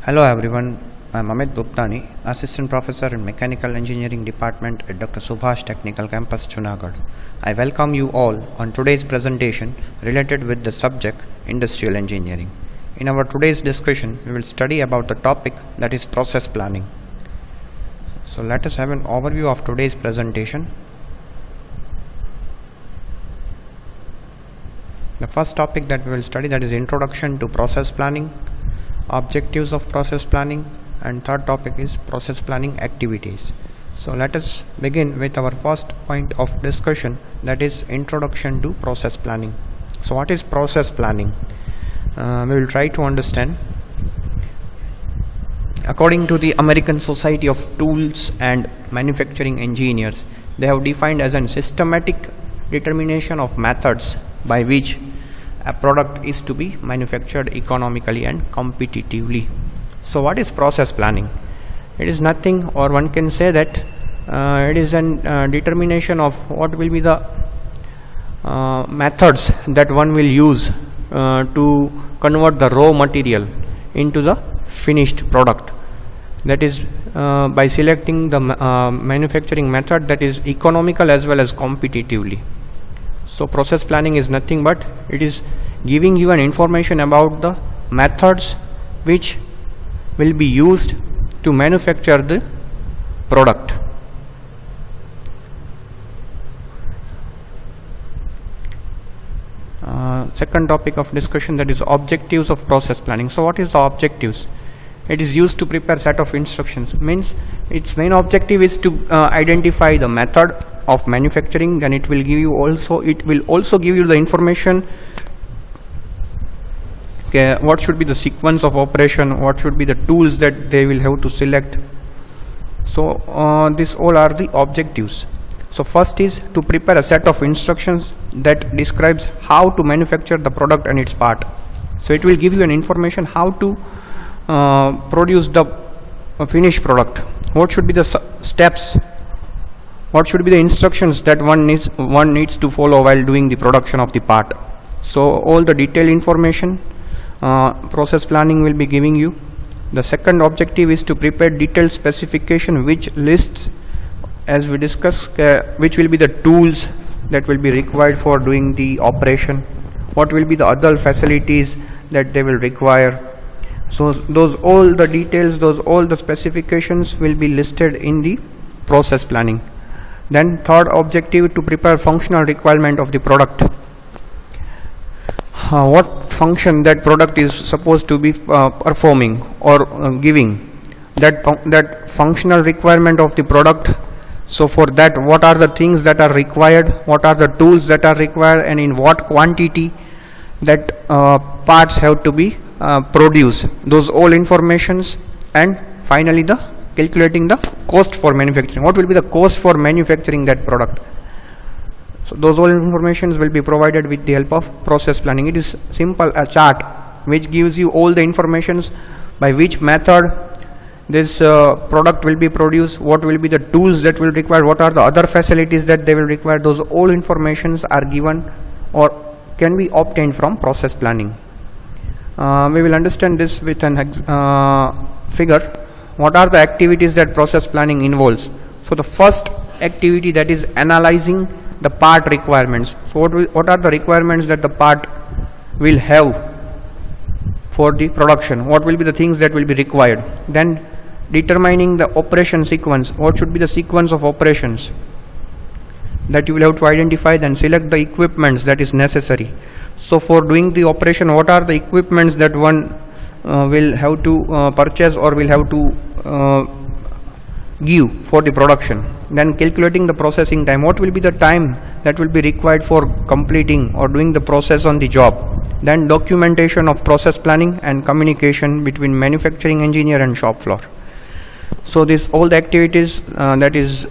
Hello everyone, I'm Amit Guptani, Assistant Professor in Mechanical Engineering Department at Dr. Subhash Technical Campus, Junagadh. I welcome you all on today's presentation related with the subject Industrial Engineering. In our today's discussion, we will study about the topic that is process planning. So let us have an overview of today's presentation. The first topic that we will study, that is Introduction to Process Planning, Objectives of Process Planning, and third topic is Process Planning Activities. So let us begin with our first point of discussion, that is Introduction to Process Planning. So what is process planning? We will try to understand. According to the American Society of Tools and Manufacturing Engineers, they have defined as a systematic determination of methods by which a product is to be manufactured economically and competitively. So what is process planning? It is nothing, or one can say that it is a determination of what will be the methods that one will use to convert the raw material into the finished product. That is by selecting the manufacturing method that is economical as well as competitively. So process planning is nothing but it is giving you an information about the methods which will be used to manufacture the product. Second topic of discussion, that is objectives of process planning. So what is the objectives? It is used to prepare set of instructions. Means its main objective is to identify the method of manufacturing. Then it will also give you the information, what should be the sequence of operation, what should be the tools that they will have to select. So these all are the objectives. So first is to prepare a set of instructions that describes how to manufacture the product and its part. So it will give you an information how to produce the finished product, what should be the steps, what should be the instructions that one needs to follow while doing the production of the part. So all the detailed information process planning will be giving you. The second objective is to prepare detailed specification which lists, as we discussed, which will be the tools that will be required for doing the operation, what will be the other facilities that they will require. So those all the details, all the specifications will be listed in the process planning. Then third objective, to prepare functional requirement of the product. What function that product is supposed to be performing or giving, that functional requirement of the product. So for that, what are the things that are required, what are the tools that are required, and in what quantity that parts have to be produce, those all informations. And finally the calculating the cost for manufacturing, what will be the cost for manufacturing that product. So those all informations will be provided with the help of process planning. It is simple, a chart which gives you all the informations by which method this product will be produced, what will be the tools that will require, what are the other facilities that they will require. Those all informations are given or can be obtained from process planning. We will understand this with an figure. What are the activities that process planning involves? So the first activity, that is analyzing the part requirements. So what are the requirements that the part will have for the production? What will be the things that will be required? Then determining the operation sequence. What should be the sequence of operations that you will have to identify. Then select the equipments that is necessary. So for doing the operation, what are the equipments that one will have to purchase or will have to give for the production. Then calculating the processing time. What will be the time that will be required for completing or doing the process on the job. Then documentation of process planning and communication between manufacturing engineer and shop floor. So this all the activities that is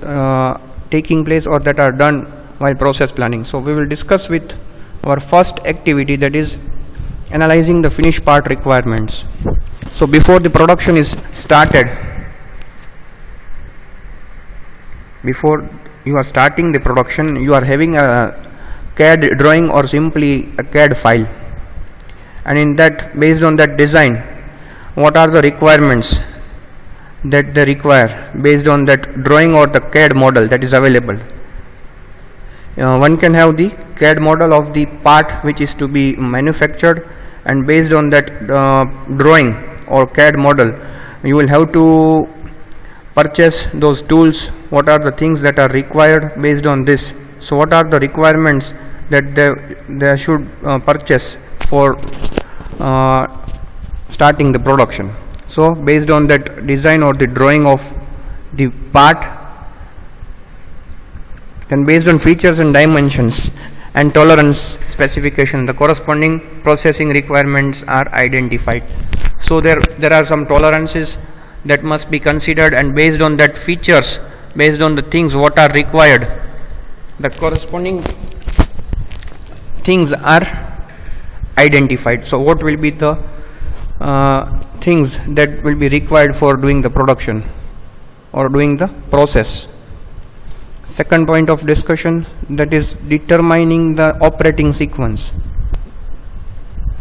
taking place or that are done while process planning. So we will discuss with our first activity, that is analyzing the finished part requirements. So before the production is started, before you are starting the production, you are having a CAD drawing or simply a CAD file, and in that, based on that design, what are the requirements that they require based on that drawing or the CAD model that is available. One can have the CAD model of the part which is to be manufactured, and based on that drawing or CAD model you will have to purchase those tools. What are the things that are required based on this? So what are the requirements that they should purchase for starting the production? So based on that design or the drawing of the part, then based on features and dimensions and tolerance specification, the corresponding processing requirements are identified. So there are some tolerances that must be considered, and based on that features, based on the things what are required, the corresponding things are identified. So what will be the things that will be required for doing the production or doing the process? Second point of discussion, that is determining the operating sequence.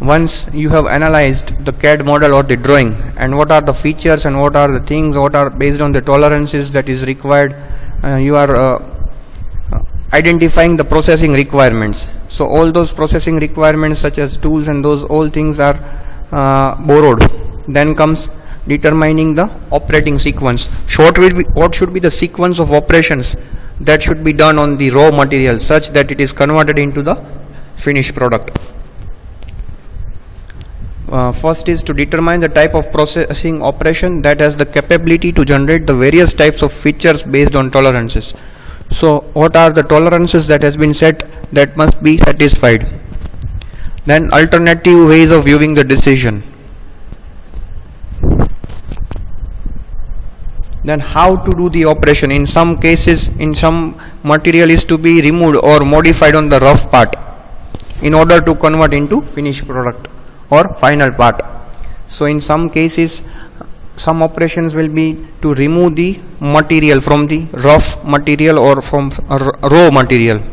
Once you have analyzed the CAD model or the drawing, and what are the features and what are the things what are based on the tolerances that is required, you are identifying the processing requirements. So all those processing requirements such as tools and those all things are borrowed. Then comes determining the operating sequence. So what should be the sequence of operations that should be done on the raw material such that it is converted into the finished product. First is to determine the type of processing operation that has the capability to generate the various types of features based on tolerances. So what are the tolerances that has been set that must be satisfied? Then alternative ways of viewing the decision. Then how to do the operation. In some cases, in some material is to be removed or modified on the rough part in order to convert into finished product or final part. So in some cases, some operations will be to remove the material from the rough material or from raw material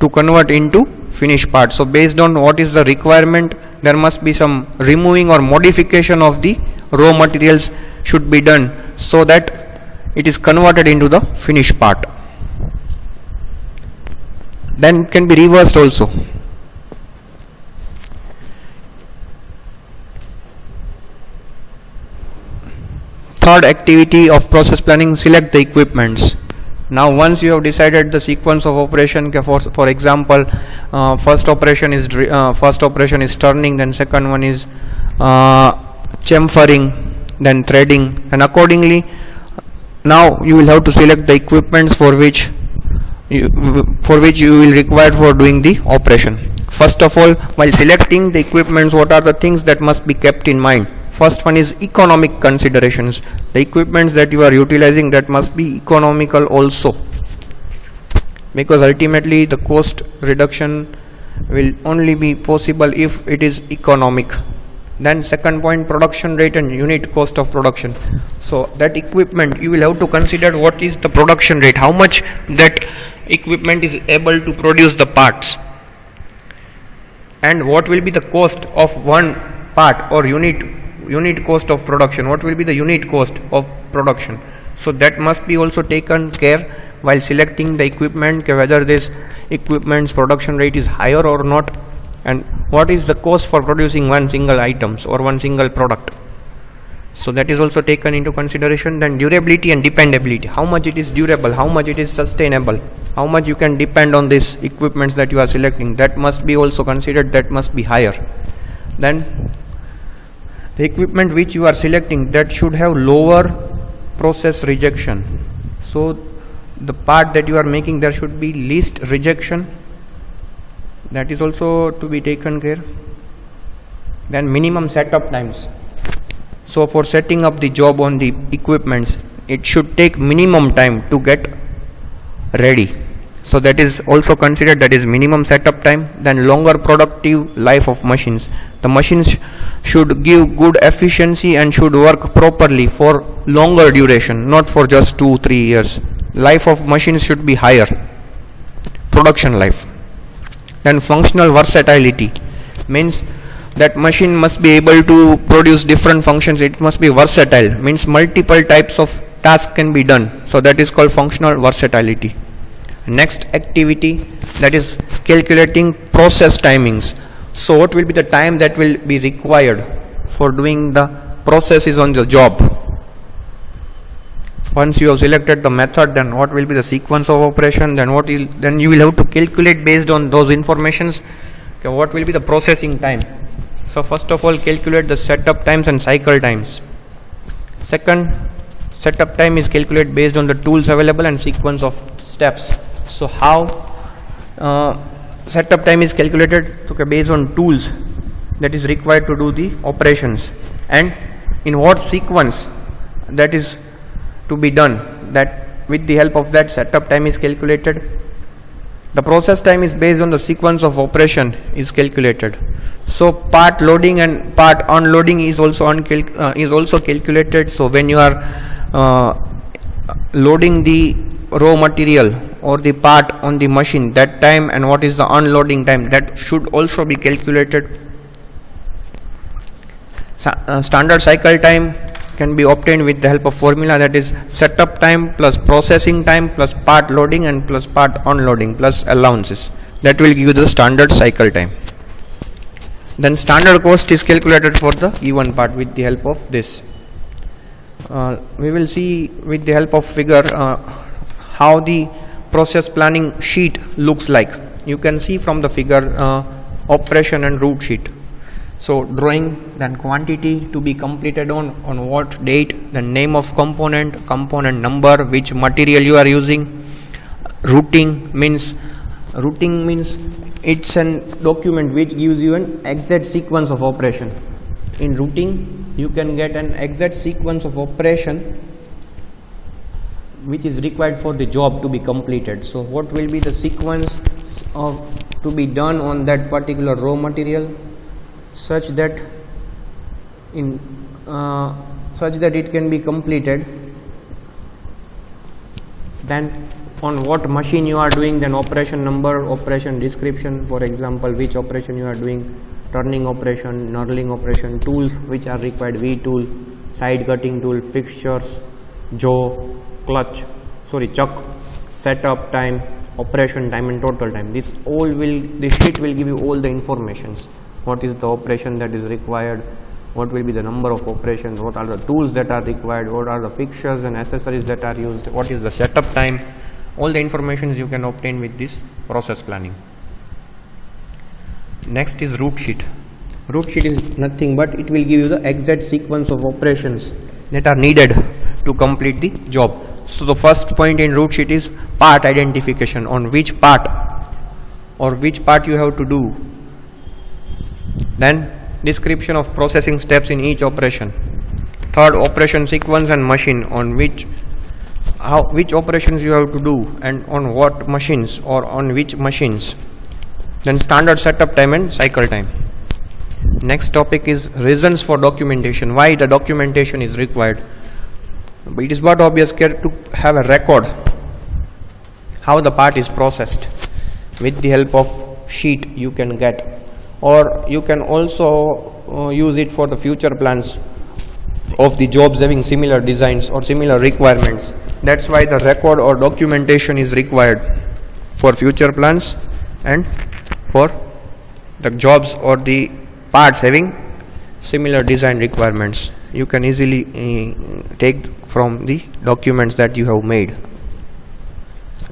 to convert into finished part. So based on what is the requirement, there must be some removing or modification of the raw materials should be done so that it is converted into the finished part. Then it can be reversed also. Third activity of process planning, select the equipments. Now once you have decided the sequence of operation, for example, first operation is turning, then second one is chamfering, then threading, and accordingly now you will have to select the equipments for which you will require for doing the operation. First of all, while selecting the equipments, what are the things that must be kept in mind? First one is economic considerations. The equipments that you are utilizing, that must be economical also, because ultimately the cost reduction will only be possible if it is economic. Then second point, production rate and unit cost of production. So that equipment you will have to consider what is the production rate, how much that equipment is able to produce the parts, and what will be the cost of one part or unit cost of production, what will be the unit cost of production. So that must be also taken care while selecting the equipment, whether this equipment's production rate is higher or not, and what is the cost for producing one single items or one single product. So that is also taken into consideration. Then durability and dependability, how much it is durable, how much it is sustainable, how much you can depend on these equipments that you are selecting, that must be also considered, that must be higher. Then the equipment which you are selecting, that should have lower process rejection. So the part that you are making, there should be least rejection, that is also to be taken care. Then minimum setup times. So for setting up the job on the equipments, it should take minimum time to get ready. So that is also considered, that is minimum setup time. Then longer productive life of machines. The machines should give good efficiency and should work properly for longer duration, not for just 2-3 years. Life of machines should be higher, production life. Then functional versatility means that machine must be able to produce different functions. It must be versatile, means multiple types of tasks can be done. So that is called functional versatility. Next activity, that is calculating process timings. So what will be the time that will be required for doing the processes on the job? Once you have selected the method, then what will be the sequence of operation, then you will have to calculate based on those informations, okay, what will be the processing time. So first of all, calculate the setup times and cycle times. Second, setup time is calculated based on the tools available and sequence of steps. So how setup time is calculated? Okay, based on tools that is required to do the operations, and in what sequence that is to be done, that with the help of that setup time is calculated. The process time is based on the sequence of operation is calculated. So part loading and part unloading is also calculated. So when you are loading the raw material or the part on the machine, that time, and what is the unloading time, that should also be calculated. Standard cycle time can be obtained with the help of formula, that is setup time plus processing time plus part loading and plus part unloading plus allowances. That will give you the standard cycle time. Then standard cost is calculated for the given part with the help of this. We will see with the help of figure how the process planning sheet looks like. You can see from the figure operation and route sheet. So drawing, then quantity to be completed on what date, the name of component, component number, which material you are using. Routing means it's a document which gives you an exact sequence of operation. In routing you can get an exact sequence of operation which is required for the job to be completed. So what will be the sequence to be done on that particular raw material, such that it can be completed. Then on what machine you are doing, then operation number, operation description, for example which operation you are doing, turning operation, knurling operation, tools which are required, V tool, side cutting tool, fixtures, jaw, chuck, setup time, operation time and total time. This sheet will give you all the informations. What is the operation that is required, what will be the number of operations, what are the tools that are required, what are the fixtures and accessories that are used, what is the setup time. All the information you can obtain with this process planning. Next is route sheet. Route sheet is nothing but it will give you the exact sequence of operations that are needed to complete the job. So the first point in route sheet is part identification, on which part or which part you have to do. Then description of processing steps in each operation. Third, operation sequence and machine, on which operations you have to do and on what machines or on which machines. Then standard setup time and cycle time. Next topic is reasons for documentation. Why the documentation is required? It is but obvious to have a record how the part is processed. With the help of sheet you can get, or you can also use it for the future plans of the jobs having similar designs or similar requirements. That's why the record or documentation is required for future plans and for the jobs or the parts having similar design requirements. You can easily take from the documents that you have made.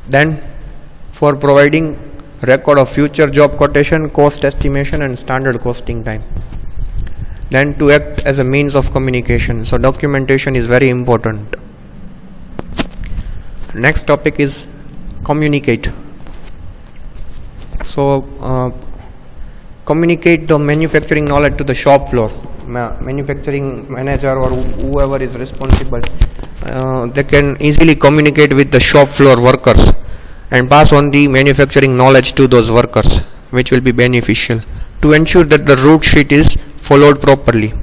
Then for providing record of future job quotation, cost estimation and standard costing time. Then to act as a means of communication. So documentation is very important. Next topic is communicate. So communicate the manufacturing knowledge to the shop floor. Manufacturing manager or whoever is responsible, they can easily communicate with the shop floor workers and pass on the manufacturing knowledge to those workers, which will be beneficial to ensure that the route sheet is followed properly.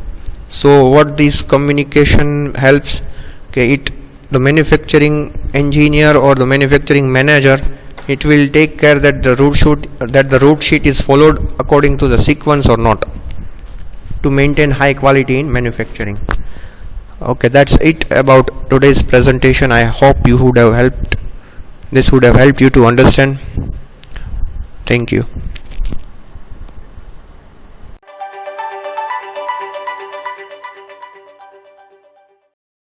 So what this communication helps, the manufacturing engineer or the manufacturing manager, it will take care that the route sheet is followed according to the sequence or not. to maintain high quality in manufacturing. Okay, that's it about today's presentation. I hope this would have helped you to understand. Thank you.